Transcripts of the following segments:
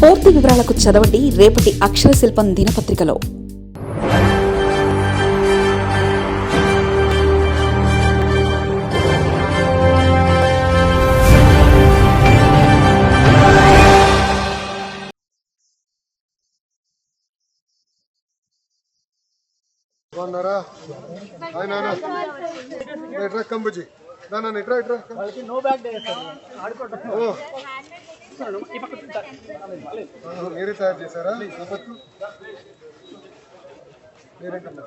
పూర్తి వివరాలకు చదవండి రేపటి అక్షర శిల్పం దినపత్రికలో. బాగున్నారా? హాయ్ నాన్న. ఎట్రా కంబుజీ నాన్న, ఎట్రా ఎట్రా. మీరే తయారు చేశారా? మీరేంటమ్మా?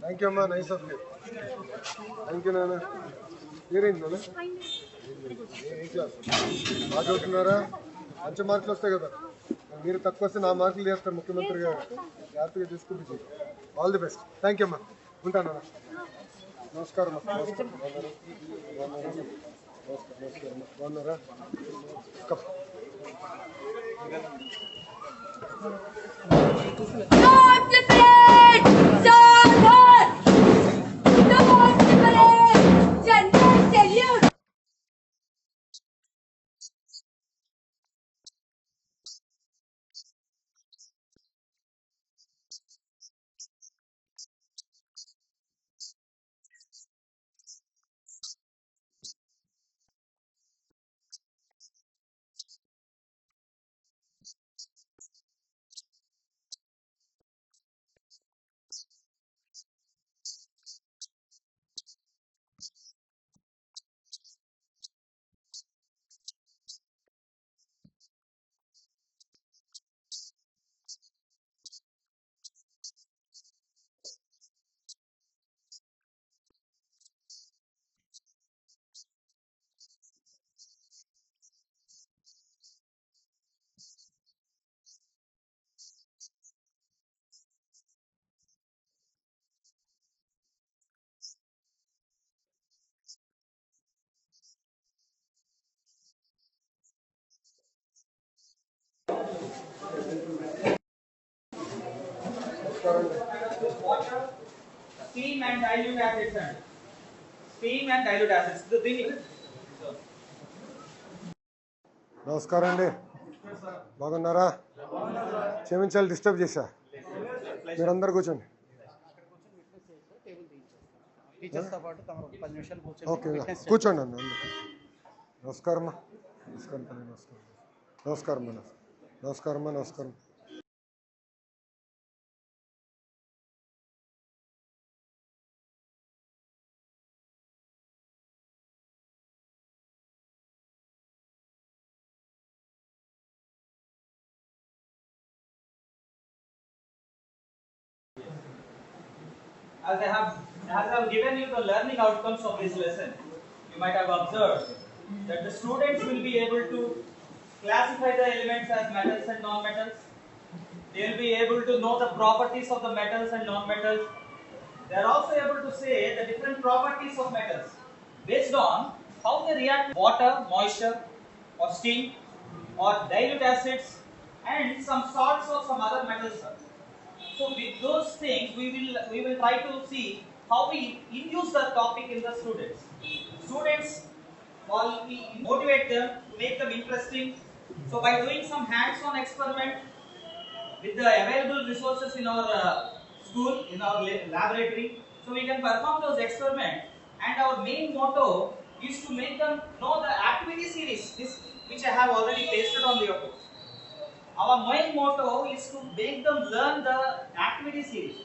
థ్యాంక్ యూ అమ్మా, nice of you. Thank you నాన్న. మీరేంటి నాన్న? బాగా చదువుతున్నారా? మంచి మార్కులు వస్తాయి కదా. మీరు తక్కువ వస్తే నా మార్కులు చేస్తారు ముఖ్యమంత్రి గారు. జాగ్రత్తగా తీసుకుంటే all the best. Thank you అమ్మా, ఉంటాను. నమస్కారం అమ్మా. నమస్కారం. బాగున్నారా? Steam and dilute acids and steam and dilute acids. నమస్కారం అండి. బాగున్నారా? క్షమించాలి డిస్టర్బ్ చేశా. మీరందరూ కూర్చోండి. ఓకే, కూర్చోండి అన్న. నమస్కారం అమ్మా. నమస్కారం. నమస్కారం అన్న. నమస్కారం అమ్మా. నమస్కారం. As I have given you the learning outcomes of this lesson, you might have observed that the students will be able to classify the elements as metals and non-metals. They will be able to know the properties of the metals and non-metals. They are also able to say the different properties of metals based on how they react with water, moisture, or steam, or dilute acids, and some salts or some other metals. So with those things, we will try to see how we induce the topic in the students. Students, while we motivate them to make them interesting. So by doing some hands-on experiment with the available resources in our school, in our laboratory, so we can perform those experiments. And our main motto is to make them know the activity series, which I have already pasted on your book. Our main motto is to make them learn the activity series.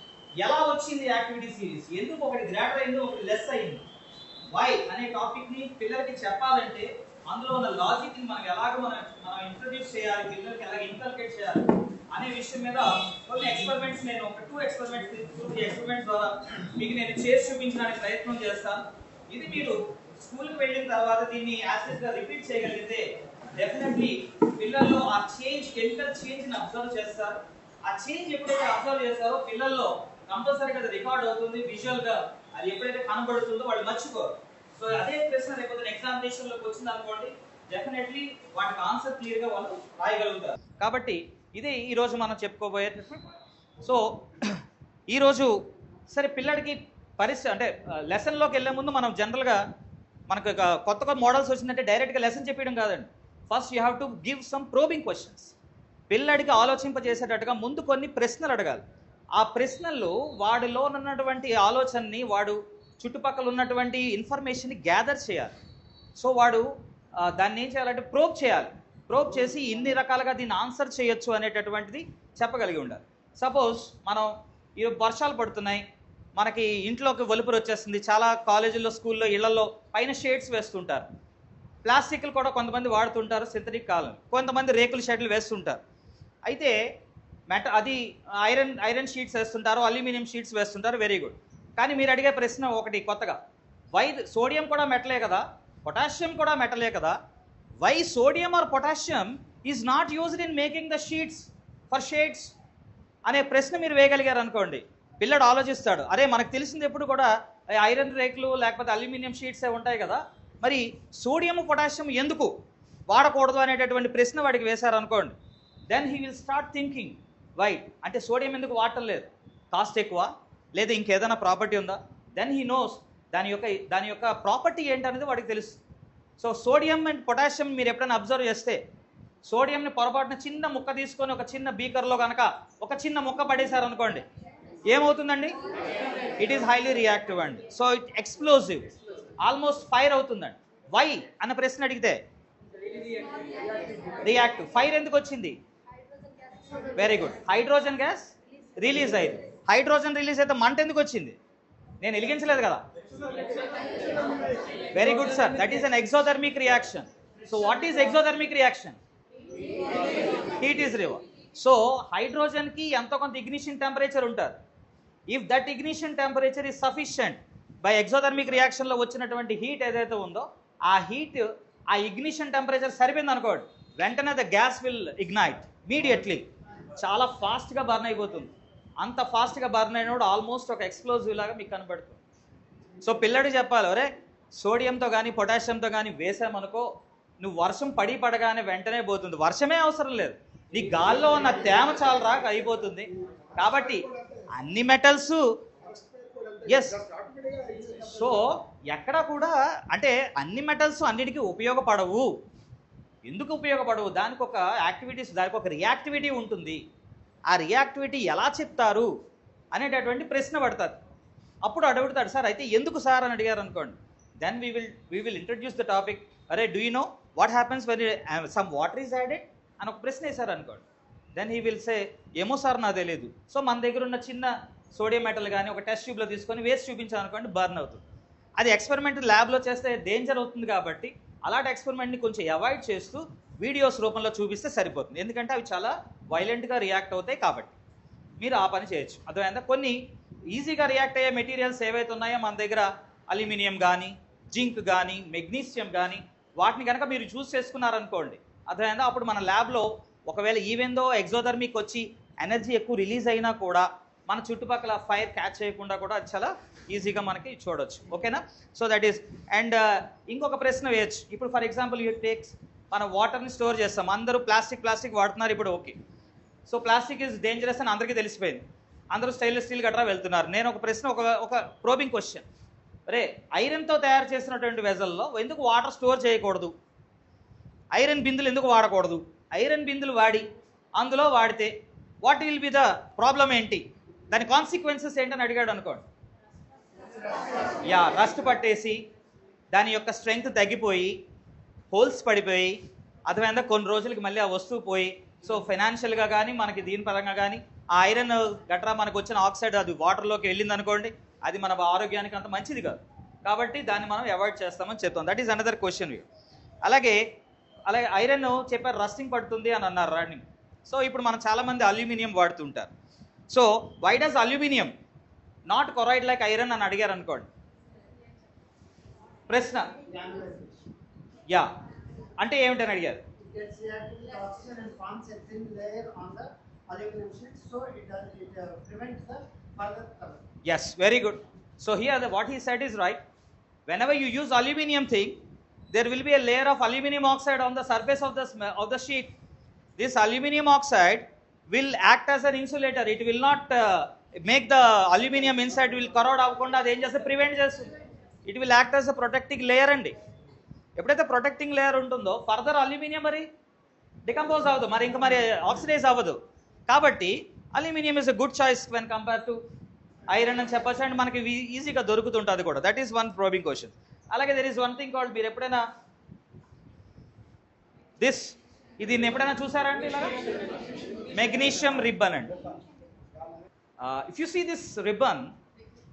ఎలా వచ్చింది activity series, ఎందుకు ఒకటి greater అయింది ఒకటి less అయింది, why అనే topic ని పిల్లలకి చెప్పాలంటే అందులో ఉన్న లాజిక్ ని మనం ఎలాగ మనం ఇంట్రడ్యూస్ చేయాలి, పిల్లలకి ఎలాగ ఇన్కల్కేట్ చేయాలి అనే విషయం మీద కొన్ని ఎక్స్పెరిమెంట్స్, నేను ఒక 2 ఎక్స్పెరిమెంట్స్ ద్వారా మీకు నేను చేసి చూపించడానికి ప్రయత్నం చేస్తాను. ఇది మీరు స్కూల్కి వెళ్ళిన తర్వాత దీన్ని యాసిడ్ గా రిపీట్ చేయగలిగితే డెఫినెట్లీ పిల్లల్లో ఆ చేంజ్, కెమికల్ చేంజ్ ని అబ్జర్వ్ చేస్తారు. ఆ చేంజ్ ఎప్పుడైతే అబ్జర్వ్ చేస్తారో పిల్లల్లో కంపల్సరీగా అది రికార్డ్ అవుతుంది, విజువల్ గా అది ఎప్పుడైతే కనబడుతుందో వాళ్ళు మర్చిపోరు. సో అదే ప్రశ్న రేపు ఎగ్జామినేషన్ లోకి వచ్చింది అనుకోండి, డెఫినెట్లీ వాటికి ఆన్సర్ క్లియర్ గా వాళ్ళు రాయగలుగుతారు. కాబట్టి ఇదే ఈ రోజు మనం చెప్పుకోబోయే. సో ఈ రోజు సరే పిల్లడికి పరిస్థితి అంటే లెసన్లోకి వెళ్ళే ముందు మనం జనరల్గా మనకు కొత్త కొత్త మోడల్స్ వచ్చిందంటే డైరెక్ట్గా లెసన్ చెప్పడం కాదండి. First you have to give some probing questions. పిల్లడికి ఆలోచింపజేసేటట్టుగా ముందు కొన్ని ప్రశ్నలు అడగాలి. ఆ ప్రశ్నల్లో వాడిలో ఉన్నటువంటి ఆలోచనని, వాడు చుట్టుపక్కల ఉన్నటువంటి ఇన్ఫర్మేషన్ని గ్యాదర్ చేయాలి. సో వాడు దాన్ని ఏం చేయాలంటే ప్రోబ్ చేయాలి. ప్రోబ్ చేసి ఇన్ని రకాలుగా దీన్ని ఆన్సర్ చేయొచ్చు అనేటటువంటిది చెప్పగలిగి ఉండాలి. సపోజ్ మనం ఈ వర్షాలు పడుతున్నాయి, మనకి ఇంట్లోకి వెలుపురు వచ్చేస్తుంది. చాలా కాలేజీల్లో, స్కూల్లో, ఇళ్లలో పైన షేడ్స్ వేస్తుంటారు. ప్లాస్టిక్లు కూడా కొంతమంది వాడుతుంటారు, సింథటిక్ కాలం. కొంతమంది రేకుల షెడ్లు వేస్తుంటారు. అయితే అది ఐరన్ షీట్స్ వేస్తుంటారు, అల్యూమినియం షీట్స్ వేస్తుంటారు, వెరీ గుడ్. కానీ మీరు అడిగే ప్రశ్న ఒకటి కొత్తగా, సోడియం కూడా మెటలే కదా, పొటాషియం కూడా మెటలే కదా, why sodium or potassium is not used in making the sheets for shades అనే ప్రశ్న మీరు వేయగలిగారు అనుకోండి, పిల్లడు ఆలోచిస్తాడు. అరే మనకు తెలిసింది ఎప్పుడు కూడా ఐరన్ రేకులు లేకపోతే అల్యూమినియం షీట్సే ఉంటాయి కదా, మరి సోడియం పొటాషియం ఎందుకు వాడకూడదు అనేటటువంటి ప్రశ్న వాడికి వేశారు అనుకోండి, then he will start thinking why. అంటే సోడియం ఎందుకు వాడటం లేదు, కాస్ట్ ఎక్కువ, లేదా ఇంకేదైనా ప్రాపర్టీ ఉందా? దెన్ హీ నోస్ దాని యొక్క ప్రాపర్టీ ఏంటనేది వాడికి తెలుసు. సో సోడియం అండ్ పొటాషియం మీరు ఎప్పుడైనా అబ్జర్వ్ చేస్తే, సోడియంని పొరపాటున చిన్న ముక్క తీసుకొని ఒక చిన్న బీకర్లో కనుక ఒక చిన్న ముక్క పడేశారు అనుకోండి, ఏమవుతుందండి? ఇట్ ఈస్ హైలీ రియాక్టివ్ అండి. So it explosive, almost fire అవుతుందండి. వై అన్న ప్రశ్న అడిగితే రియాక్టివ్. ఫైర్ ఎందుకు వచ్చింది? Very good, hydrogen gas release అయింది. హైడ్రోజన్ రిలీజ్ అయితే మంట ఎందుకు వచ్చింది? నేను వెలిగించలేదు కదా. Very good sir, that is an exothermic reaction. So what is exothermic reaction? Heat is river. So హైడ్రోజన్కి ఎంతో కొంత ఇగ్నిషన్ టెంపరేచర్ ఉంటారు. If that ignition temperature is sufficient, by exothermic రియాక్షన్లో వచ్చినటువంటి హీట్ ఏదైతే ఉందో, ఆ హీట్ ఆ ఇగ్నిషన్ టెంపరేచర్ సరిపోయింది అనుకోండి, వెంటనే the gas will ignite immediately. చాలా ఫాస్ట్గా బర్న్ అయిపోతుంది. అంత ఫాస్ట్గా బర్న్ అయినప్పుడు ఆల్మోస్ట్ ఒక ఎక్స్ప్లోజివ్ లాగా మీకు కనబడుతుంది. సో పిల్లడు చెప్పాలి, ఒరే సోడియంతో కానీ పొటాషియంతో కానీ వేసామనుకో, నువ్వు వర్షం పడగానే వెంటనే పోతుంది. వర్షమే అవసరం లేదు, నీ గాల్లో ఉన్న తేమ చాలా రాక అయిపోతుంది. కాబట్టి అన్ని మెటల్స్ ఎస్. సో ఎక్కడ కూడా అంటే అన్ని మెటల్స్ అన్నిటికీ ఉపయోగపడవు. ఎందుకు ఉపయోగపడవు? దానికి ఒక యాక్టివిటీస్, దానికి ఒక రియాక్టివిటీ ఉంటుంది. ఆ రియాక్టివిటీ ఎలా చెప్తారు అనేటటువంటి ప్రశ్న పడుతుంది. అప్పుడు అడుగుతాడు, సార్ అయితే ఎందుకు సార్ అని అడిగారు అనుకోండి, then we will introduce the topic. అరే do you know what happens when some water is added అని ఒక ప్రశ్న వేశారు అనుకోండి, దెన్ హీ విల్ సే ఏమో సార్ నాకు తెలియదు. సో మన దగ్గర ఉన్న చిన్న సోడియం మెటల్ కానీ ఒక టెస్ట్ ట్యూబ్లో తీసుకొని వేసి చూపించాలనుకోండి, బర్న్ అవుతుంది. అది ఎక్స్పెరిమెంట్ ల్యాబ్లో చేస్తే డేంజర్ అవుతుంది. కాబట్టి అలాంటి ఎక్స్పెరిమెంట్ని కొంచెం అవాయిడ్ చేస్తూ వీడియోస్ రూపంలో చూపిస్తే సరిపోతుంది. ఎందుకంటే అవి చాలా వైలెంట్గా రియాక్ట్ అవుతాయి. కాబట్టి మీరు ఆ పని చేయొచ్చు. అర్థమైందా? కొన్ని ఈజీగా రియాక్ట్ అయ్యే మెటీరియల్స్ ఏవైతే ఉన్నాయో మన దగ్గర, అల్యూమినియం కానీ, జింక్ కానీ, మెగ్నీషియం కానీ, వాటిని కనుక మీరు చూస్ చేసుకున్నారనుకోండి, అర్థమైందా? అప్పుడు మన ల్యాబ్లో ఒకవేళ ఈవెందో ఎగ్జోథర్మిక్ వచ్చి ఎనర్జీ ఎక్కువ రిలీజ్ అయినా కూడా మన చుట్టుపక్కల ఫైర్ క్యాచ్ చేయకుండా కూడా అది చాలా ఈజీగా మనకి చూడొచ్చు. ఓకేనా? So that is. అండ్ ఇంకొక ప్రశ్న వేయచ్చు. ఇప్పుడు ఫర్ ఎగ్జాంపుల్ యూ టేక్స్, మనం వాటర్ని స్టోర్ చేస్తాం. అందరూ ప్లాస్టిక్ వాడుతున్నారు ఇప్పుడు, okay. So plastic is dangerous అని అందరికీ తెలిసిపోయింది. అందరూ స్టెయిన్లెస్ స్టీల్ గట్రా వెళ్తున్నారు. నేను ఒక ప్రశ్న, ఒక ప్రోబింగ్ క్వశ్చన్, అరే ఐరన్తో తయారు చేసినటువంటి వెజల్లో ఎందుకు వాటర్ స్టోర్ చేయకూడదు? ఐరన్ బిందులు ఎందుకు వాడకూడదు? ఐరన్ బిందులు అందులో వాడితే what will be the problem ఏంటి, దాని కాన్సిక్వెన్సెస్ ఏంటని అడిగాడు అనుకోండి. రస్ట్ పట్టేసి దాని యొక్క స్ట్రెంగ్త్ తగ్గిపోయి హోల్స్ పడిపోయి, అర్థమైందా, కొన్ని రోజులకి మళ్ళీ ఆ వస్తువు పోయి, సో ఫైనాన్షియల్గా కానీ మనకి దీని పరంగా కానీ ఆ ఐరన్ గట్రా మనకు వచ్చిన ఆక్సైడ్ అది వాటర్లోకి వెళ్ళింది అనుకోండి, అది మన ఆరోగ్యానికి అంత మంచిది కాదు. కాబట్టి దాన్ని మనం అవాయిడ్ చేస్తామని చెప్తాం. That is another question. అలాగే ఐరన్ చెప్పారు రస్టింగ్ పడుతుంది అని అన్నారు, రన్నింగ్. సో ఇప్పుడు మనం చాలామంది అల్యూమినియం వాడుతుంటారు. So why does aluminium not corrode like iron అని అడిగారు అనుకోండి. ప్రశ్న అంటే ఏమిటని అడిగారు. Yes, very good. So here what he said is right. Whenever you use aluminium thing, there will be a layer of aluminium oxide on the surface of the sheet. This aluminium oxide will act as an insulator. It will not make the aluminium inside will corrode avukunda adi em chesthe prevent chestundi. It will act as a protecting layer అండి. ఎప్పుడైతే protecting layer ఉంటుందో further aluminium మరి decompose అవ్వదు, మరి ఇంకా మరి oxidise అవ్వదు. కాబట్టి aluminium is a good choice when compare to iron అని చెప్పచ్చు. అండ్ మనకి ఈజీగా దొరుకుతుంటుంది కూడా. That is one probing question. అలాగే there is one thing called, మీరు ఎప్పుడైనా ఇది ఎప్పుడైనా చూసారండి ఇలా మెగ్నీషియం రిబ్బన్ అండి. If you see this ribbon,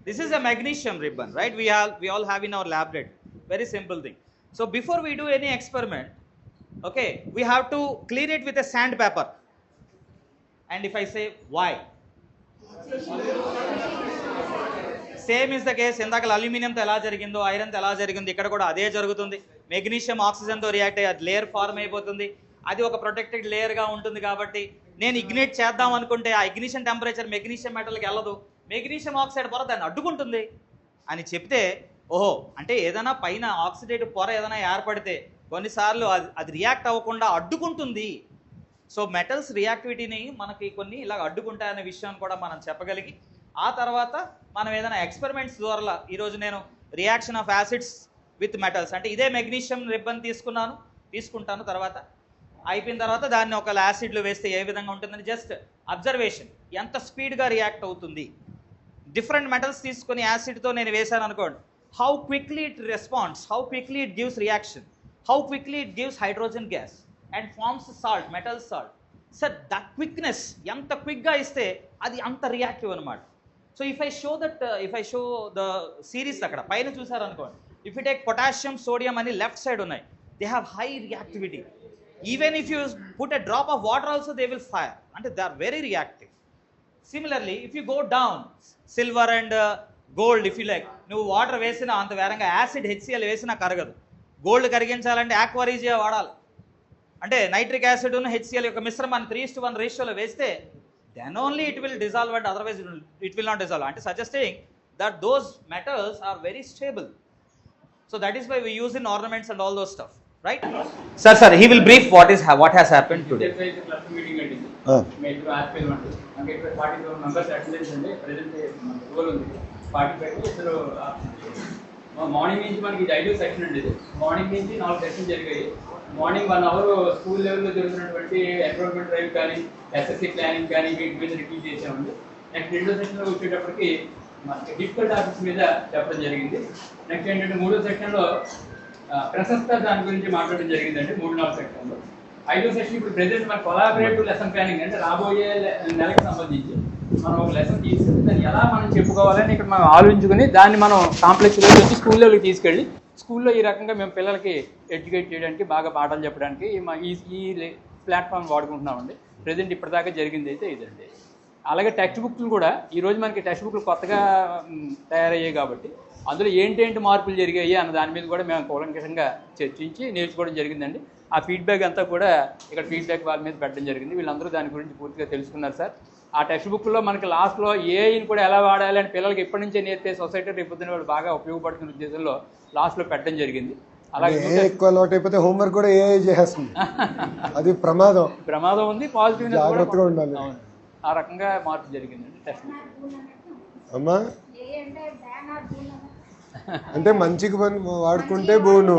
this is a magnesium ribbon, right? We all have in our laboratory. Very simple thing. So before we do any experiment, okay, we have to clean it with a sandpaper. And if I say why, same is the case. Endakala aluminum తో ఎలా జరిగిందో iron తో ఎలా జరిగిందో ఇక్కడ కూడా అదే జరుగుతుంది. మెగ్నీషియం ఆక్సిజన్ తో రియాక్ట్ అయ్యి అది లేయర్ ఫార్మ్ అయిపోతుంది. అది ఒక ప్రొటెక్టెడ్ లేయర్ గా ఉంటుంది. కాబట్టి నేను ఇగ్నైట్ చేద్దాం అనుకుంటే ఆ ఇగ్నిషన్ టెంపరేచర్ మెగ్నీషియం మెటల్కి వెళ్ళదు, మెగ్నీషియం ఆక్సైడ్ పొర దాన్ని అడ్డుకుంటుంది అని చెప్తే, ఓహో అంటే ఏదైనా పైన ఆక్సిడేటివ్ పొర ఏదైనా ఏర్పడితే కొన్నిసార్లు అది రియాక్ట్ అవ్వకుండా అడ్డుకుంటుంది. సో మెటల్స్ రియాక్టివిటీని మనకి కొన్ని ఇలా అడ్డుకుంటాయనే విషయాన్ని కూడా మనం చెప్పగలిగి, ఆ తర్వాత మనం ఏదైనా ఎక్స్పెరిమెంట్స్ ద్వారా, ఈరోజు నేను reaction of acids with metals అంటే ఇదే మెగ్నీషియం రిబ్బన్ తీసుకుంటాను, తర్వాత అయిపోయిన తర్వాత దాన్ని ఒక యాసిడ్లో వేస్తే ఏ విధంగా ఉంటుందని జస్ట్ అబ్జర్వేషన్, ఎంత స్పీడ్గా రియాక్ట్ అవుతుంది. డిఫరెంట్ మెటల్స్ తీసుకొని యాసిడ్తో నేను వేశాను అనుకోండి, how quickly it responds, how quickly it gives reaction, how quickly it gives hydrogen gas and forms salt, metal salt. Sir that quickness ఎంత క్విక్గా ఇస్తే అది అంత రియాక్టివ్ అనమాట. So if I show the series అక్కడ పైన చూసారనుకోండి, if you take potassium sodium అని లెఫ్ట్ సైడ్ ఉన్నాయి, they have high reactivity. Even if you put a drop of water also they will fire, అంటే they are very reactive. Similarly, if you go down, silver and gold, if you like, నువ్వు water వేసినా అంత వేరంగా acid HCl వేసినా కరగదు. Gold కరిగించాలంటే ఆక్వారీజియా వాడాలి. అంటే nitric acid ఉన్న HCl యొక్క మిశ్రమాన్ని 3:1 రేషియోలో వేస్తే then only it will dissolve, and otherwise it will not dissolve. అంటే suggesting that those metals are very stable. So that is why we use in ornaments and all those stuff, right? Sir, he will brief what has happened today. Meeting అండి. మీరు RPL అంటే ఇక్కడ 44 members attendance అండి. Present role ఉంది 45. అసలు morning నుంచి మనకి ఇది 5వ సెక్షన్ అండి. ఇది మార్నింగ్ నుంచి 4 సెక్షన్స్ జరిగాయి. మార్నింగ్ 1 అవర్ స్కూల్ లెవెల్లో జరుగుతున్నటువంటి ఎన్విరాన్మెంట్ డ్రైవ్ కానీ ఎస్ఎస్సీ ప్లానింగ్ కానీ వీటి మీద రివ్యూ చేసామండి. నెక్స్ట్ 2వ సెక్షన్లో వచ్చేటప్పటికి మనకి డిఫికల్ట్ టాపిక్స్ మీద చెప్పడం జరిగింది. నెక్స్ట్ ఏంటంటే 3వ సెక్షన్లో ప్రశస్త దాని గురించి మాట్లాడడం జరిగిందండి. 3-4 సెక్షన్లో 5వ సెషన్ ఇప్పుడు ప్రెజెంట్ మన కొలాబరేటివ్ లెసన్ ప్లానింగ్ అంటే రాబోయే నెలకు సంబంధించి మనం ఒక లెసన్ తీసుకుని దాన్ని ఎలా మనం చెప్పుకోవాలని ఇక్కడ మనం ఆలోచించుకుని దాన్ని మనం కాంప్లెక్స్ లెవెల్ నుంచి స్కూల్ లెవెల్కి తీసుకెళ్ళి స్కూల్లో ఈ రకంగా మేము పిల్లలకి ఎడ్యుకేట్ చేయడానికి బాగా పాఠాలు చెప్పడానికి ఈ ప్లాట్ఫామ్ వాడుకుంటున్నామండి. ప్రెజెంట్ ఇప్పటిదాకా జరిగింది అయితే ఇదండి. అలాగే టెక్స్ట్ బుక్లు కూడా ఈరోజు మనకి టెక్స్ట్ బుక్లు కొత్తగా తయారయ్యాయి కాబట్టి అందులో ఏంటేంటి మార్పులు జరిగాయి అన్న దాని మీద కూడా మేము కూలంకషంగా చర్చించి నేర్చుకోవడం జరిగిందండి. ఆ ఫీడ్బ్యాక్ అంతా కూడా ఇక్కడ ఫీడ్బ్యాక్ వాళ్ళ మీద పెట్టడం జరిగింది. వీళ్ళందరూ దాని గురించి పూర్తిగా తెలుసుకున్నారు సార్. ఆ టెక్స్ట్ బుక్లో మనకి లాస్ట్లో ఏఐని కూడా ఎలా వాడాలి అని పిల్లలకి ఇప్పటి నుంచే నేర్పే సొసైటీ రేపొద్దున వాళ్ళు బాగా ఉపయోగపడుతున్న ఉద్దేశంలో లాస్ట్లో పెట్టడం జరిగింది. అలాగే ఎక్కువ అలవాటు అయిపోతే హోంవర్క్ కూడా ఏఐ చేసేస్తుంది, అది ప్రమాదం ఉంది. పాజిటివ్ జాగ్రత్తగా ఉండాలి. ఆ రకంగా మార్పు జరిగిందండి టెక్స్ట్ బుక్. అమ్మా అంటే మంచికి వాడుకుంటే బోను,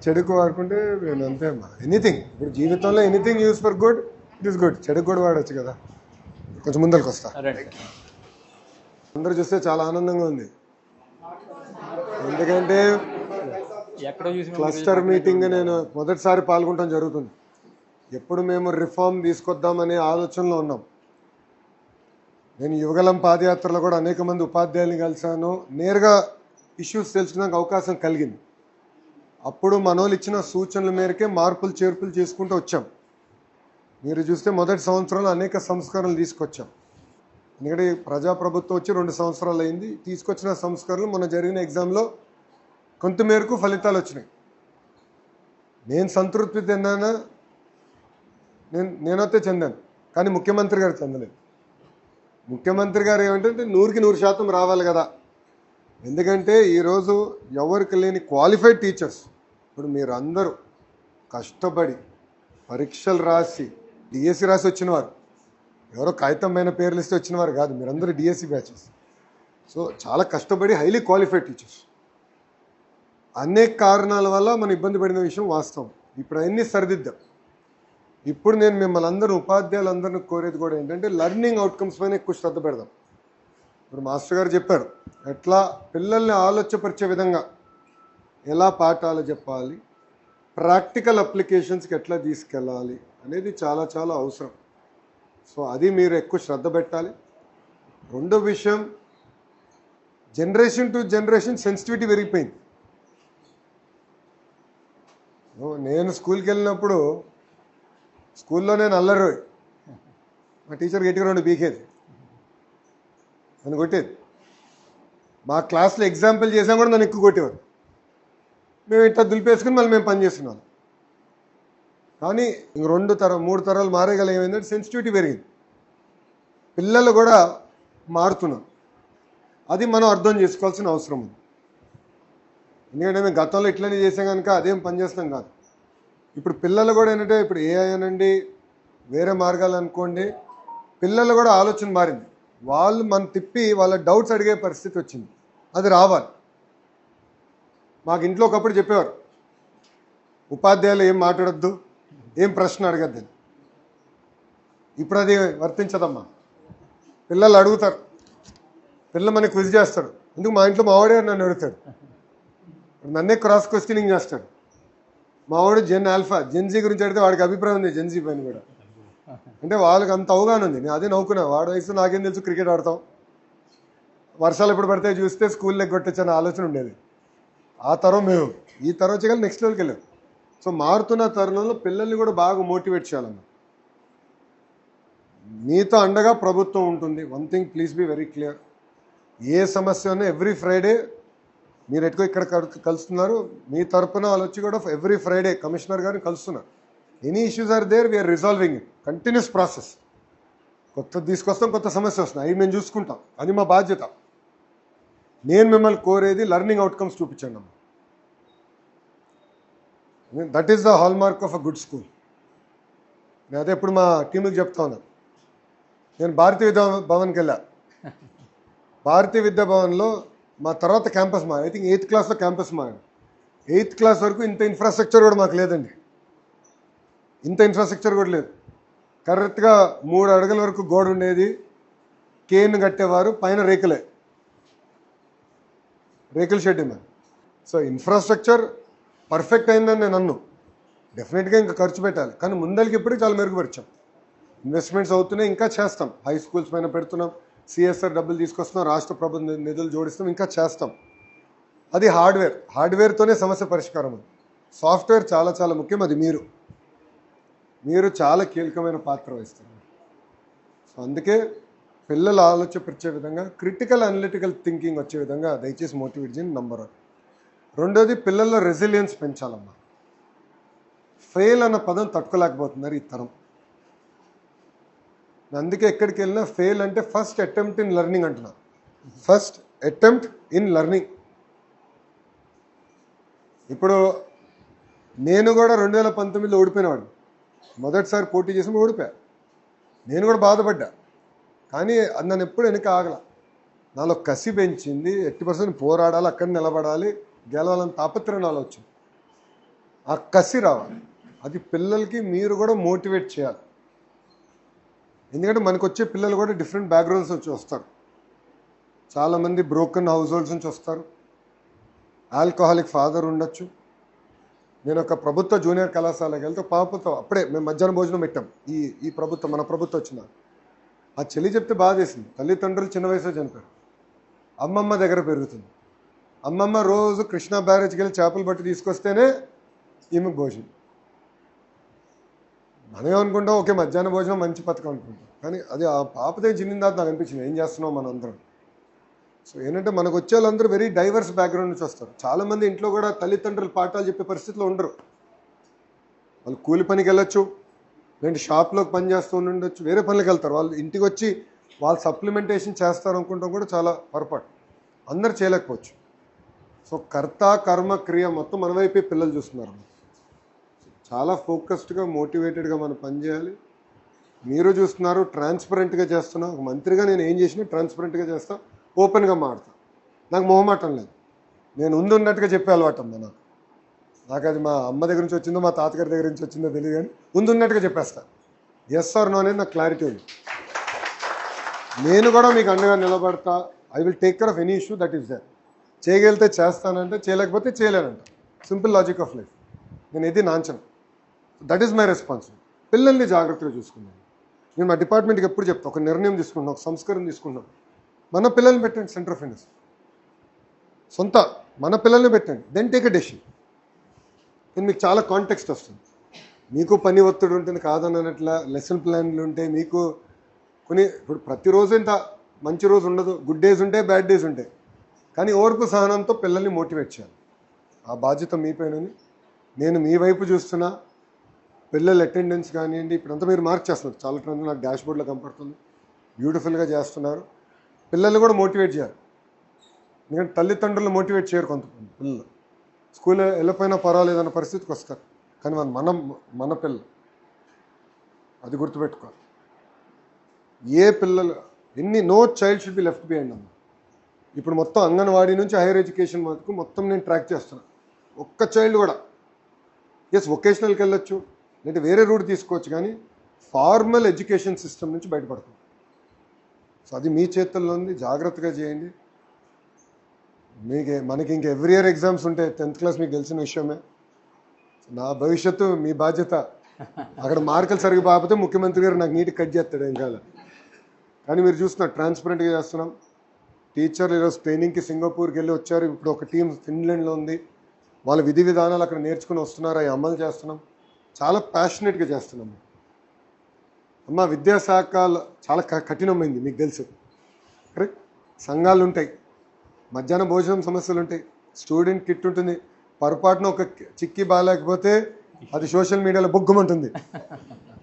చెడుకు వాడుకుంటే అంతే అమ్మా. ఎనీథింగ్ ఇప్పుడు జీవితంలో anything use for good it is good, చెడుకు కూడా వాడచ్చు కదా. కొంచెం ముందరికి వస్తా. అందరూ చూస్తే చాలా ఆనందంగా ఉంది, ఎందుకంటే క్లస్టర్ మీటింగ్ నేను మొదటిసారి పాల్గొనడం జరుగుతుంది. ఎప్పుడు మేము రిఫార్మ్ తీసుకొద్దామనే ఆలోచనలో ఉన్నాం. నేను యువగలం పాదయాత్రలో కూడా అనేక మంది ఉపాధ్యాయుల్ని కలిశాను, నేరుగా ఇష్యూస్ తెలుసుకునే అవకాశం కలిగింది. అప్పుడు మనోళ్ళు ఇచ్చిన సూచనల మేరకే మార్పులు చేర్పులు చేసుకుంటూ వచ్చాం. మీరు చూస్తే మొదటి సంవత్సరంలో అనేక సంస్కరణలు తీసుకొచ్చాం. ఎందుకంటే ప్రజాప్రభుత్వం వచ్చి 2 సంవత్సరాలు అయింది. తీసుకొచ్చిన సంస్కరణలు మొన్న జరిగిన ఎగ్జామ్లో కొంతమేరకు ఫలితాలు వచ్చినాయి. నేను సంతృప్తి చెందానా? నేనైతే చెందాను, కానీ ముఖ్యమంత్రి గారు చెందలేదు. ముఖ్యమంత్రి గారు ఏమంటే 100కి 100% రావాలి కదా. ఎందుకంటే ఈరోజు ఎవరికి లేని క్వాలిఫైడ్ టీచర్స్, ఇప్పుడు మీరు అందరూ కష్టపడి పరీక్షలు రాసి డిఎస్సి రాసి వచ్చినవారు, ఎవరో కాగితం పైన పేర్లు ఇస్తే వచ్చినవారు కాదు, మీరందరూ డిఎస్సి బ్యాచెస్. సో చాలా కష్టపడి హైలీ క్వాలిఫైడ్ టీచర్స్. అనేక కారణాల వల్ల మనం ఇబ్బంది పడిన విషయం వాస్తవం. ఇప్పుడు అవన్నీ సరిదిద్దాం. ఇప్పుడు నేను మిమ్మల్ని అందరూ ఉపాధ్యాయులందరినీ కోరేది కూడా ఏంటంటే లెర్నింగ్ అవుట్కమ్స్ పైన ఎక్కువ శ్రద్ధ పెడదాం. ఇప్పుడు మాస్టర్ గారు చెప్పారు ఎట్లా పిల్లల్ని ఆలోచపరిచే విధంగా ఎలా పాఠాలు చెప్పాలి, ప్రాక్టికల్ అప్లికేషన్స్కి ఎట్లా తీసుకెళ్ళాలి అనేది చాలా చాలా అవసరం. సో అది మీరు ఎక్కువ శ్రద్ధ పెట్టాలి. రెండో విషయం, జనరేషన్ టు జనరేషన్ సెన్సిటివిటీ పెరిగిపోయింది. నేను స్కూల్కి వెళ్ళినప్పుడు స్కూల్లో నేను అల్లరి, మా టీచర్ గట్టిగా 2 పీకేది, నన్ను కొట్టేది. మా క్లాస్లో ఎగ్జాంపుల్ చేసాం కూడా నన్ను ఎక్కువ కొట్టేవారు. మేము ఇట్లా దులిపేసుకుని మళ్ళీ మేము పనిచేస్తున్నాం. కానీ ఇంక 2 తరం 3 తరాలు మారేగల ఏమైందంటే సెన్సిటివిటీ పెరిగింది. పిల్లలు కూడా మారుతున్నారు. అది మనం అర్థం చేసుకోవాల్సిన అవసరం ఉంది. ఎందుకంటే మేము గతంలో ఇట్లనే చేసాం కనుక అదేం పనిచేస్తాం కాదు. ఇప్పుడు పిల్లలు కూడా ఏంటంటే ఇప్పుడు ఏఐ అనండి, వేరే మార్గాలు అనుకోండి, పిల్లలు కూడా ఆలోచన మారింది. వాళ్ళు మనం తిప్పి వాళ్ళ డౌట్స్ అడిగే పరిస్థితి వచ్చింది. అది రావాలి. మాకు ఇంట్లో ఒకప్పుడు చెప్పేవారు ఉపాధ్యాయులు ఏం మాట్లాడొద్దు, ఏం ప్రశ్న అడగద్దని. ఇప్పుడు అది వర్తించదమ్మా. పిల్లలు అడుగుతారు, పిల్లలు మనకి క్విజ్ చేస్తాడు. ఎందుకు మా ఇంట్లో మావాడే నన్ను అడుగుతాడు, నన్నే క్రాస్ క్వశ్చనింగ్ చేస్తాడు. మావాడు జెన్ ఆల్ఫా, జెన్జీ గురించి అడిగితే వాడికి అభిప్రాయం ఉంది జెన్జీ పైన కూడా. అంటే వాళ్ళకి అంత అవగాహన ఉంది. నేను అదే నవ్వుకున్నా, వాడు వయసు నాకేం తెలుసు, క్రికెట్ ఆడతాం, వర్షాలు ఎప్పుడు పడితే చూస్తే స్కూల్లో కొట్టొచ్చని ఆలోచన ఉండేది. ఆ తరం మేము, ఈ తరం వచ్చి నెక్స్ట్ లెవెల్కి వెళ్ళాం. సో మారుతున్న తరుణంలో పిల్లల్ని కూడా బాగా మోటివేట్ చేయాలన్న. మీతో అండగా ప్రభుత్వం ఉంటుంది. One thing please be very clear, ఏ సమస్య ఉన్నా ఎవ్రీ ఫ్రైడే మీరు ఎక్కువ ఇక్కడ కలుస్తున్నారు, మీ తరపున వాళ్ళు వచ్చి కూడా ఎవ్రీ ఫ్రైడే కమిషనర్ గారిని కలుస్తున్నారు. Any issues are there, we're resolving it. Continuous process. కొత్త తీసుకొస్తాం, కొత్త సమస్య వస్తున్నాయి, అవి మేము చూసుకుంటాం. అది మా బాధ్యత. నేను మిమ్మల్ని కోరేది లెర్నింగ్ అవుట్కమ్స్ చూపించండి అమ్మ. That is the hall mark of a good school. నేను అదే ఇప్పుడు మా టీంకి చెప్తా ఉన్నాను. నేను భారతీయ విద్యా భవన్కి వెళ్ళా. భారతీయ విద్యా భవన్లో మా తర్వాత క్యాంపస్ ఐ థింక్ 8th క్లాస్లో క్యాంపస్ 8th క్లాస్ వరకు ఇంత ఇన్ఫ్రాస్ట్రక్చర్ కూడా మాకు లేదండి. ఇంత ఇన్ఫ్రాస్ట్రక్చర్ కూడా లేదు. కరెక్ట్గా 3 అడుగుల వరకు గోడ ఉండేది, కేన్ కట్టేవారు, పైన రేకుల షెడ్ ఉంది. సో ఇన్ఫ్రాస్ట్రక్చర్ పర్ఫెక్ట్ అయిందని నేను అన్ను. డెఫినెట్గా ఇంకా ఖర్చు పెట్టాలి, కానీ ముందరికి ఇప్పటికీ చాలా మెరుగుపరిచాం. ఇన్వెస్ట్మెంట్స్ అవుతున్నాయి, ఇంకా చేస్తాం. హై స్కూల్స్ పైన పెడుతున్నాం, సిఎస్ఆర్ డబ్బులు తీసుకొస్తున్నాం, రాష్ట్ర ప్రభుత్వ నిధులు జోడిస్తాం, ఇంకా చేస్తాం. అది హార్డ్వేర్తోనే సమస్య పరిష్కారం. అది సాఫ్ట్వేర్ చాలా చాలా ముఖ్యం. అది మీరు చాలా కీలకమైన పాత్ర వహిస్తున్నారు. సో అందుకే పిల్లలు ఆలోచించే విధంగా క్రిటికల్ అనలిటికల్ థింకింగ్ వచ్చే విధంగా దయచేసి మోటివేట్ చేయండి. నంబర్ 1. రెండోది, పిల్లల్లో రెసిలియన్స్ పెంచాలమ్మా. ఫెయిల్ అన్న పదం తట్టుకోలేకపోతున్నారు ఈ తరం. అందుకే ఎక్కడికి వెళ్ళినా ఫెయిల్ అంటే ఫస్ట్ అటెంప్ట్ ఇన్ లెర్నింగ్ అంటున్నారు. First attempt in learning. ఇప్పుడు నేను కూడా 2019లో ఓడిపోయినవాడు. మొదటిసారి పోటీ చేసి ఓడిపోయా. నేను కూడా బాధపడ్డా, కానీ అది నన్ను ఎప్పుడు వెనక ఆగల. నాలో కసి పెంచింది. 80% పోరాడాలి, అక్కడ నిలబడాలి, గెలవాలని తాపత్రయం నాలో వచ్చింది. ఆ కసి రావాలి. అది పిల్లలకి మీరు కూడా మోటివేట్ చేయాలి. ఎందుకంటే మనకు వచ్చే పిల్లలు కూడా డిఫరెంట్ బ్యాక్గ్రౌండ్స్ నుంచి వస్తారు. చాలామంది బ్రోకన్ హౌస్ హోల్డ్స్ నుంచి వస్తారు. ఆల్కహాలిక్ ఫాదర్ ఉండొచ్చు. నేను ఒక ప్రభుత్వ జూనియర్ కళాశాలకు వెళ్తే పాపతో అప్పుడే మేము మధ్యాహ్నం భోజనం పెట్టాం. ఈ ప్రభుత్వం, మన ప్రభుత్వం వచ్చిన ఆ చెల్లి చెప్తే బాధ వేసింది. తల్లిదండ్రులు చిన్న వయసులో చనిపోయారు. అమ్మమ్మ దగ్గర పెరుగుతుంది. అమ్మమ్మ రోజు కృష్ణా బ్యారేజ్కి వెళ్ళి చేపలు పట్టి తీసుకొస్తేనే ఈమెకు భోజనం. మనం ఏమనుకుంటాం, ఓకే మధ్యాహ్న భోజనం మంచి పథకం అనుకుంటాం, కానీ అది ఆ పాపదే చిన్న తర్వాత నాకు అనిపించింది, ఏం చేస్తున్నాం మనం అందరం. సో ఏంటంటే మనకు వచ్చే వాళ్ళందరూ వెరీ డైవర్స్ బ్యాక్గ్రౌండ్ నుంచి వస్తారు. చాలామంది ఇంట్లో కూడా తల్లిదండ్రులు పాఠాలు చెప్పే పరిస్థితిలో ఉండరు. వాళ్ళు కూలి పనికి వెళ్ళొచ్చు, లేదంటే షాప్లోకి పని చేస్తూ ఉండొచ్చు, వేరే పనులకు వెళ్తారు. వాళ్ళు ఇంటికి వచ్చి వాళ్ళు సప్లిమెంటేషన్ చేస్తారు అనుకుంటాం కూడా చాలా పొరపాటు. అందరు చేయలేకపోవచ్చు. సో కర్త కర్మ క్రియ మొత్తం మన వైపే పిల్లలు చూస్తున్నారు. చాలా ఫోకస్డ్గా మోటివేటెడ్గా మనం పనిచేయాలి. మీరు చూస్తున్నారు, ట్రాన్స్పరెంట్గా చేస్తున్నా. ఒక మంత్రిగా నేను ఏం చేసినా ట్రాన్స్పరెంట్గా చేస్తా, ఓపెన్గా మాడతా. నాకు మొహమాటం లేదు. నేను ఉన్నట్టుగా చెప్పే అలవాటు అమ్మా నాకు అది మా అమ్మ దగ్గర నుంచి వచ్చిందో మా తాతగారి దగ్గర నుంచి వచ్చిందో తెలియదు, కానీ ఉన్నట్టుగా చెప్పేస్తా. ఎస్ ఆర్ నో అనేది నాకు క్లారిటీ ఉంది. నేను కూడా మీకు అండగా నిలబడతా. I will take care of any issue that is there. చేయగలిగితే చేస్తానంటే, చేయలేకపోతే చేయలేనంట. Simple logic of life. నేను ఇది నాంచను. That is my responsibility. పిల్లల్ని జాగ్రత్తగా చూసుకున్నాను. నేను మా డిపార్ట్మెంట్కి ఎప్పుడు చెప్తాను, ఒక నిర్ణయం తీసుకుంటున్నాం, ఒక సంస్కారం తీసుకుంటున్నాం. మన పిల్లల్ని పెట్టండి సెంటర్ ఆఫ్ ఇండస్, సొంత మన పిల్లల్ని పెట్టండి, దెన్ టేక్ ఎ డెసిషన్. నేను మీకు చాలా కాంటెక్స్ట్ వస్తుంది. మీకు పని ఒత్తిడి ఉంటుంది కాదన్నట్లా, లెసన్ ప్లాన్లు ఉంటాయి మీకు కొన్ని. ఇప్పుడు ప్రతిరోజు ఇంత మంచి రోజు ఉండదు, గుడ్ డేస్ ఉంటాయి, బ్యాడ్ డేస్ ఉంటాయి. కానీ ఓర్పు సహనంతో పిల్లల్ని మోటివేట్ చేయాలి. ఆ బాధ్యత మీ పైనని నేను మీ వైపు చూస్తున్నా. పిల్లల అటెండెన్స్ కానివ్వండి, ఇప్పుడంతా మీరు మార్క్ చేస్తున్నారు, చాలా ట్రెండ్ నాకు డాష్ బోర్డ్లో కనపడుతుంది. బ్యూటిఫుల్గా చేస్తున్నారు. పిల్లల్ని కూడా మోటివేట్ చేయాలి. ఎందుకంటే తల్లిదండ్రులు మోటివేట్ చేయరు కొంతమంది పిల్లలు. స్కూల్ వెళ్ళిపోయినా పర్వాలేదన్న పరిస్థితికి వస్తారు. కానీ మన పిల్లలు అది గుర్తుపెట్టుకోవాలి. ఏ పిల్లలు no child should be left behind అమ్మ. ఇప్పుడు మొత్తం అంగన్వాడీ నుంచి హైయర్ ఎడ్యుకేషన్ వరకు మొత్తం నేను ట్రాక్ చేస్తున్నాను. ఒక్క చైల్డ్ కూడా ఎస్ వొకేషనల్కి వెళ్ళొచ్చు, లేదంటే వేరే రూట్ తీసుకోవచ్చు, కానీ ఫార్మల్ ఎడ్యుకేషన్ సిస్టమ్ నుంచి బయటపడుతుంది. సో అది మీ చేతుల్లో ఉంది, జాగ్రత్తగా చేయండి. మనకి ఇంక ఎవ్రీ ఇయర్ ఎగ్జామ్స్ ఉంటాయి. 10th క్లాస్ మీకు తెలిసిన విషయమే. నా భవిష్యత్తు మీ బాధ్యత. అక్కడ మార్కులు సరిగ్గా బాగిపోతే ముఖ్యమంత్రి గారు నాకు నీట్గా కట్ చేస్తాడు ఏం కాదు. కానీ మీరు చూస్తున్నారు ట్రాన్స్పరెంట్గా చేస్తున్నాం. టీచర్లు ఈరోజు ట్రైనింగ్కి సింగపూర్కి వెళ్ళి వచ్చారు. ఇప్పుడు ఒక టీం ఫిన్లాండ్లో ఉంది. వాళ్ళ విధి విధానాలు అక్కడ నేర్చుకుని వస్తున్నారు, అవి అమలు చేస్తున్నాం. చాలా ప్యాషనెట్గా చేస్తున్నాం. అమ్మ విద్యాశాఖ చాలా కఠినమైంది మీకు తెలుసు. కరెక్ట్. సంఘాలు ఉంటాయి, మధ్యాహ్నం భోజనం సమస్యలు ఉంటాయి, స్టూడెంట్ కిట్ ఉంటుంది. పొరపాటున ఒక చిక్కి బాగాలేకపోతే అది సోషల్ మీడియాలో బొగ్గుమంటుంది,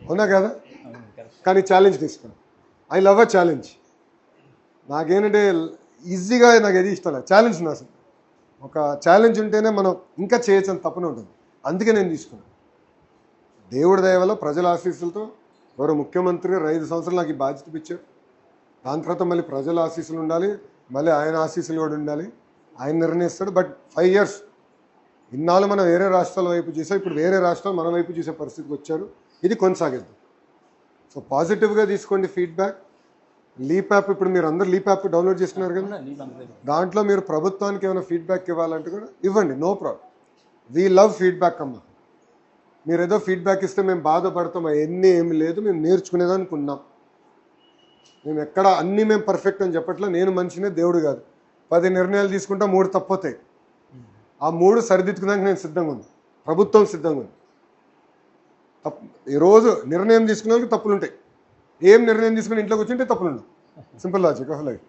అవునా కదా? కానీ ఛాలెంజ్ తీసుకున్నాను. I love a challenge. నాకేంటంటే ఈజీగా నాకు ఏది ఇష్టం లేదు, ఛాలెంజ్ ఉంది అసలు. ఒక ఛాలెంజ్ ఉంటేనే మనం ఇంకా చేయొచ్చు అని తప్పనే ఉంటుంది. అందుకే నేను తీసుకున్నాను. దేవుడి దయ వల్ల ప్రజల ఆశీస్సులతో గౌరవ ముఖ్యమంత్రి గారు 5 సంవత్సరాలు నాకు ఈ బాధ్యత ఇచ్చారు. దాని తర్వాత మళ్ళీ ప్రజల ఆశీస్సులు ఉండాలి, మళ్ళీ ఆయన ఆశీస్సులు కూడా ఉండాలి. ఆయన నిర్ణయిస్తాడు. బట్ 5 years ఇన్నాళ్ళు మనం వేరే రాష్ట్రాల వైపు చూసాం, ఇప్పుడు వేరే రాష్ట్రాలు మన వైపు చూసే పరిస్థితికి వచ్చారు. ఇది కొనసాగిద్దాం. సో పాజిటివ్గా తీసుకోండి ఫీడ్బ్యాక్. లీప్ యాప్ ఇప్పుడు మీరు అందరు లీప్ యాప్ డౌన్లోడ్ చేసుకున్నారు కదా, దాంట్లో మీరు ప్రభుత్వానికి ఏమైనా ఫీడ్బ్యాక్ ఇవ్వాలంటే కూడా ఇవ్వండి, no problem. We love feedback అమ్మ. మీరు ఏదో ఫీడ్బ్యాక్ ఇస్తే మేము బాధపడతాం, ఏమి లేదు, మేము నేర్చుకునేదానికి ఉన్నాం. మేము ఎక్కడ అన్నీ మేము పర్ఫెక్ట్ అని చెప్పట్లా. నేను మనిషినే, దేవుడు కాదు. 10 నిర్ణయాలు తీసుకుంటా 3 తప్పుతాయి. ఆ 3 సరిదిద్దుకున్నాక నేను సిద్ధంగా ఉంది, ప్రభుత్వం సిద్ధంగా ఉంది. ఈరోజు నిర్ణయం తీసుకునే వాళ్ళకి తప్పులు ఉంటాయి. ఏం నిర్ణయం తీసుకుని ఇంట్లో కూర్చుంటే తప్పులు ఉండవు. Simple logic of life.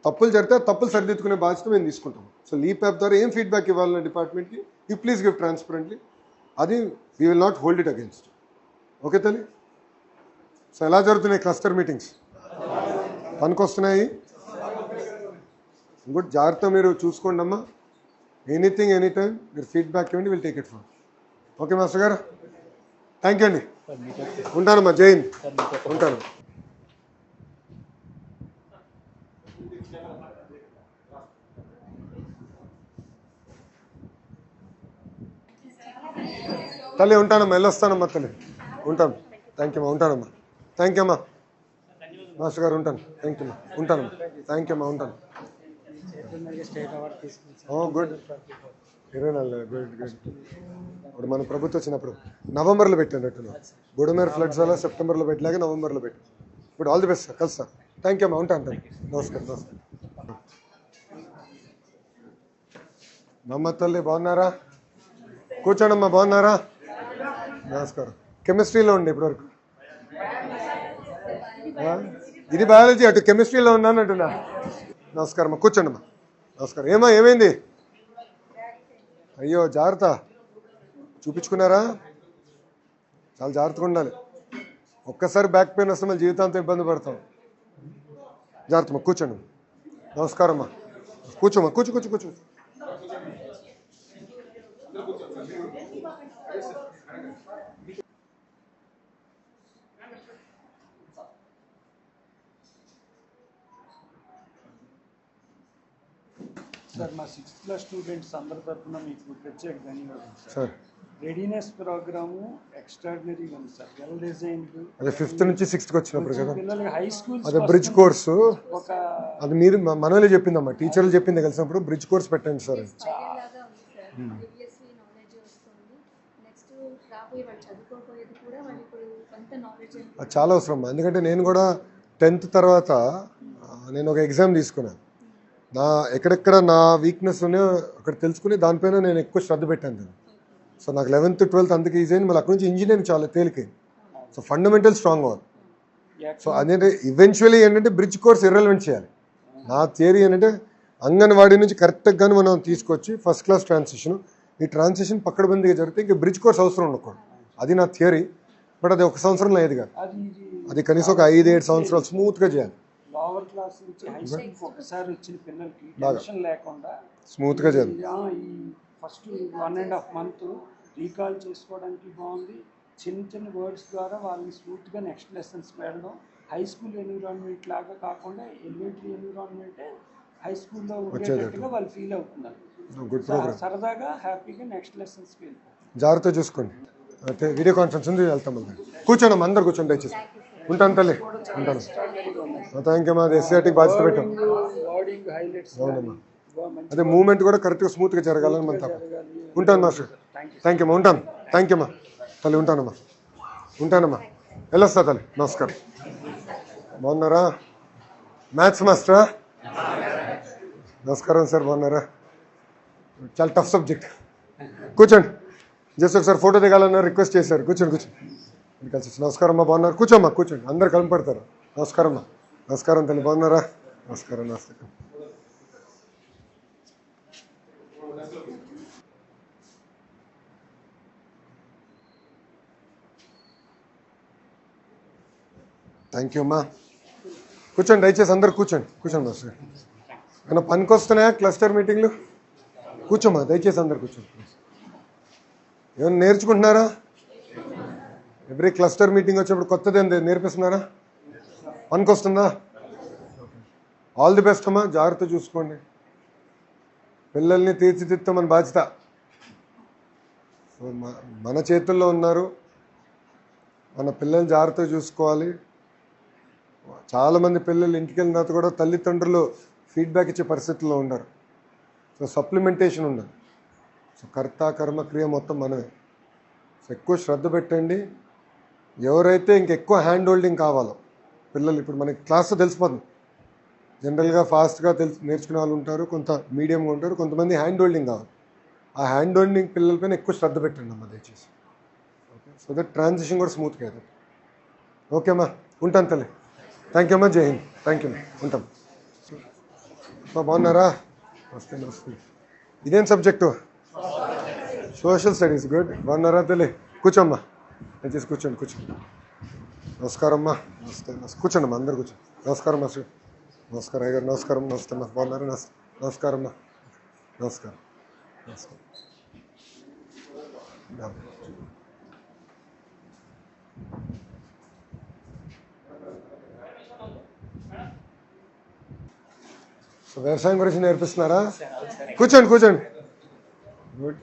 తప్పులు జరిగితే తప్పులు సరిదిద్దుకునే బాధ్యత మేము తీసుకుంటాం. సో లీప్ యాప్ ద్వారా ఏం ఫీడ్బ్యాక్ ఇవ్వాలన్న డిపార్ట్మెంట్కి యూ ప్లీజ్ గివ్ ట్రాన్స్పరెంట్లీ. అది we will not hold it against. Okay తల్లి? సో ఎలా జరుగుతున్నాయి క్లస్టర్ మీటింగ్స్? పనికొస్తున్నాయి? ఇంకోటి జాగ్రత్త మీరు చూసుకోండి అమ్మా. ఎనీథింగ్ ఎనీ టైం మీరు ఫీడ్బ్యాక్ ఇవ్వండి, will take it far. Okay master గారు, థ్యాంక్ యూ అండి. ఉంటానమ్మా. జై హింద్. ఉంటాను. తల్లి ఉంటానమ్మా, వెళ్ళొస్తానమ్మా తల్లి. ఉంటాను. థ్యాంక్ యూ అమ్మా. ఉంటానమ్మా. థ్యాంక్ యూ అమ్మా. మాస్టర్ గారు ఉంటాను. థ్యాంక్ యూ అమ్మా. ఉంటానమ్మా. థ్యాంక్ యూ అమ్మా. ఉంటాను. గుడ్. 24 good good. ఇప్పుడు మన ప్రభుత్వం వచ్చినప్పుడు నవంబర్లో పెట్టినట్టు, బుడమేరు ఫ్లడ్స్ వల్ల సెప్టెంబర్లో పెట్టలేక నవంబర్లో పెట్టి. ఇప్పుడు ఆల్ ది బెస్ట్ సార్. కలుస్తా. థ్యాంక్ యూ అమ్మా. ఉంటాను. నమస్కారం. నమస్కారం. నమ్మ తల్లి బాగున్నారా? కూర్చోండమ్మా. బాగున్నారా? నమస్కారం. కెమిస్ట్రీలో ఉండి ఇప్పటివరకు. ఇది బయాలజీ, అటు కెమిస్ట్రీలో ఉన్నాను అంటున్నా. నమస్కారం అమ్మా. కూర్చోండమ్మా. నమస్కారం. ఏమైంది? అయ్యో జాగ్రత్త. చూపించుకున్నారా? చాలా జాగ్రత్తగా ఉండాలి. ఒక్కసారి బ్యాక్ పెయిన్ వస్తే మళ్ళీ జీవితాంతం ఇబ్బంది పడతాం. జాగ్రత్తమ్మా. కూర్చోండి. నమస్కారం అమ్మా. కూర్చోమ్మా. కూర్చో. సార్ మా 6th క్లాస్ స్టూడెంట్స్ అందరి తరఫున మీకు ప్రత్యేక ధన్యవాదాలు సార్. సార్ రెడీనెస్ ప్రోగ్రాము ఎక్స్ట్రాడినరీగా ఉంది సార్, వెల్ డిజైన్డ్. అదే 5th నుంచి 6th వచ్చినప్పుడు కదా, పిల్లలకి హై స్కూల్ అదే బ్రిడ్జ్ కోర్సు, ఒక అది మీరు మనోళ్ళే చెప్పిందమ్మా, టీచర్లు చెప్పింది కలిసినప్పుడు బ్రిడ్జ్ కోర్స్ పెట్టండి సార్. లాగా ఉంది సార్. ప్రీవియస్లీ నాలెడ్జ్ వస్తుంది, నెక్స్ట్ రాబోయే వాళ్ళు చదువుకోబోయేది కూడా వాళ్ళు ఇప్పుడు కొంత నాలెడ్జ్ అది చాలా అవసరం. ఎందుకంటే నేను కూడా 10th తర్వాత నేను ఒక ఎగ్జామ్ తీసుకున్నాను. ఎక్కడెక్కడ నా వీక్నెస్ ఉన్నాయో అక్కడ తెలుసుకుని దానిపైన నేను ఎక్కువ శ్రద్ధ పెట్టాను నేను. సో నాకు 11th 12th అందుకే ఈజీ అయింది. మళ్ళీ అక్కడ నుంచి ఇంజనీరింగ్ చాలా తేలికైంది. సో ఫండమెంటల్ స్ట్రాంగ్ అవ్వాలి. సో అదేంటే ఈవెన్చువల్లీ ఏంటంటే బ్రిడ్జ్ కోర్స్ ఇర్రెలవెంట్ చేయాలి. నా థియరీ ఏంటంటే అంగన్వాడీ నుంచి కరెక్ట్గా మనం తీసుకొచ్చి ఫస్ట్ క్లాస్ ట్రాన్సిషన్, ఈ ట్రాన్సిషన్ పక్కడబందిగా జరిగితే ఇంకా బ్రిడ్జ్ కోర్స్ అవసరం ఉండకూడదు. అది నా థియరీ. బట్ అది 1 సంవత్సరంలో అయ్యేది కాదు, అది కనీసం ఒక 5-7 సంవత్సరాలు స్మూత్గా చేయాలి. లోవర్ క్లాస్ నుంచి హై స్కూల్కి ఒకసారి వచ్చిన పిల్లలకి టెన్షన్ లేకుండా స్మూత్గా చేయాలి. ఈ ఫస్ట్ 1.5 month రీకాల్ చేసుకోవడానికి బాగుంది. చిన్న చిన్న వర్డ్స్ ద్వారా వాళ్ళని స్మూత్గా నెక్స్ట్ లెసన్స్కి వెళ్ళడం. హై స్కూల్ ఎన్విరాన్మెంట్ లాగా కాకుండా ఎలిమెంటరీ ఎన్విరాన్మెంటే హై స్కూల్లో ఉండేటట్టుగా వాళ్ళు ఫీల్ అవుతున్నారు. Good programme. సరదాగా హ్యాపీగా నెక్స్ట్ లెసన్స్కి వెళ్తారు. జాగ్రత్త చూసుకోండి. అయితే వీడియో కాన్ఫరెన్స్ ఉంది, వెళ్తాం. మళ్ళీ కూర్చోండి, అందరు కూర్చోండి దయచేసి. ఉంటాను తల్లి, ఉంటాను. థ్యాంక్ యూ అమ్మా. అది ఎస్సీఆర్టీకి బాధ్యత పెట్టాం. వర్డింగ్ హైలైట్స్ అవునమ్మా, అదే మూమెంట్ కూడా కరెక్ట్గా స్మూత్గా జరగాలని మన తప్ప. ఉంటాను మాస్టర్. థ్యాంక్ యూ అమ్మా, ఉంటాను. థ్యాంక్ యూ అమ్మా తల్లి, ఉంటానమ్మా, ఉంటానమ్మా. వెళ్ళొస్తా తల్లి, నమస్కారం. బాగున్నారా మ్యాథ్స్ మాస్టరా? నమస్కారం సార్, బాగున్నారా? చాలా టఫ్ సబ్జెక్ట్. కూర్చోండి. జస్ట్ ఒకసారి ఫోటో దిగాలన్నారు, రిక్వెస్ట్ చేశారు. కూర్చోండి కూర్చోండి కలిసి. నమస్కారం అమ్మా, బాగున్నారు? కూర్చోమ్మా, కూర్చోండి. అందరు కనపడతారు. నమస్కారం అమ్మా. నమస్కారం తల్లి, బాగున్నారా? నమస్కారం. నమస్కారం. థ్యాంక్ యూ అమ్మా. కూర్చోండి దయచేసి, అందరు కూర్చోండి. కూర్చోండి మాస్టర్. ఏమన్నా పనికి వస్తున్నాయా క్లస్టర్ మీటింగ్లు? కూర్చోమ్మా దయచేసి, అందరు కూర్చోండి. ఏమన్నా నేర్చుకుంటున్నారా? ఎవ్రీ క్లస్టర్ మీటింగ్ వచ్చేప్పుడు కొత్తది ఏం నేర్పిస్తున్నారా? పనికి వస్తుందా? ఆల్ ది బెస్ట్ అమ్మా. జాగ్రత్త చూసుకోండి. పిల్లల్ని తీర్చిదిద్దాం మన బాధ్యత. సో మన చేతుల్లో ఉన్నారు. మన పిల్లల్ని జాగ్రత్తగా చూసుకోవాలి. చాలామంది పిల్లలు ఇంటికి వెళ్ళిన తర్వాత కూడా తల్లిదండ్రులు ఫీడ్బ్యాక్ ఇచ్చే పరిస్థితుల్లో ఉండరు. సో సప్లిమెంటేషన్ ఉండదు. సో కర్త కర్మ క్రియ మొత్తం మనమే. సో ఎక్కువ శ్రద్ధ పెట్టండి. ఎవరైతే ఇంకెక్కువ హ్యాండ్ హోల్డింగ్ కావాలో పిల్లలు, ఇప్పుడు మనకి క్లాస్లో తెలిసిపోతుంది. జనరల్గా ఫాస్ట్గా నేర్చుకునే వాళ్ళు ఉంటారు, కొంత మీడియంగా ఉంటారు, కొంతమంది హ్యాండ్ హోల్డింగ్ కావాలి. ఆ హ్యాండ్ హోల్డింగ్ పిల్లలపైన ఎక్కువ శ్రద్ధ పెట్టండి అమ్మా దయచేసి. ఓకే, సో దట్ ట్రాన్సిషన్ కూడా స్మూత్గా అవుతుంది. ఓకే అమ్మా, ఉంటాను తల్లి. థ్యాంక్ యూ అమ్మా. జై హింద్. థ్యాంక్ యూ అమ్మా, ఉంటాం. బాగున్నారా? నమస్తే నమస్తే. ఇదేం సబ్జెక్టు? Social studies. గుడ్. బాగున్నారా తల్లి? కూర్చోమ్మా దయచేసి, కూర్చోండి కూర్చోండి. నమస్కారం అమ్మా. నమస్తే నమస్తే. కూర్చోండి అమ్మా, అందరు కూర్చోండి. నమస్కారం మాస్టర్. నమస్కారం అయ్య గారు. నమస్కారం. నమస్తే అమ్మా, బాగున్నారా? నమస్కారం అమ్మా. నమస్కారం. నమస్కారం. సో వ్యవసాయం గురించి నేర్పిస్తున్నారా? కూర్చోండి కూర్చోండి. గుడ్.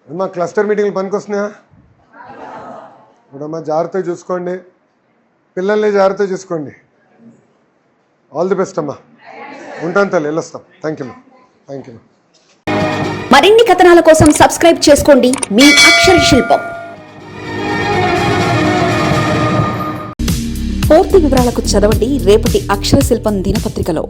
అమ్మా క్లస్టర్ మీటింగ్లు పనికి వస్తున్నాయా? ఇప్పుడమ్మా జాగ్రత్తగా చూసుకోండి, పిల్లల్ని జాగ్రత్తగా చూసుకోండి. ఆల్ ది బెస్ట్ అమ్మా. ఉంటాను తల్లి, వెళ్ళొస్తాం. థ్యాంక్ యూ అమ్మా. Thank you. మరిన్ని కథనాల కోసం సబ్స్క్రైబ్ చేసుకోండి మీ అక్షర శిల్పం. పూర్తి వివరాలకు చదవండి రేపటి అక్షర శిల్పం దినపత్రికలో.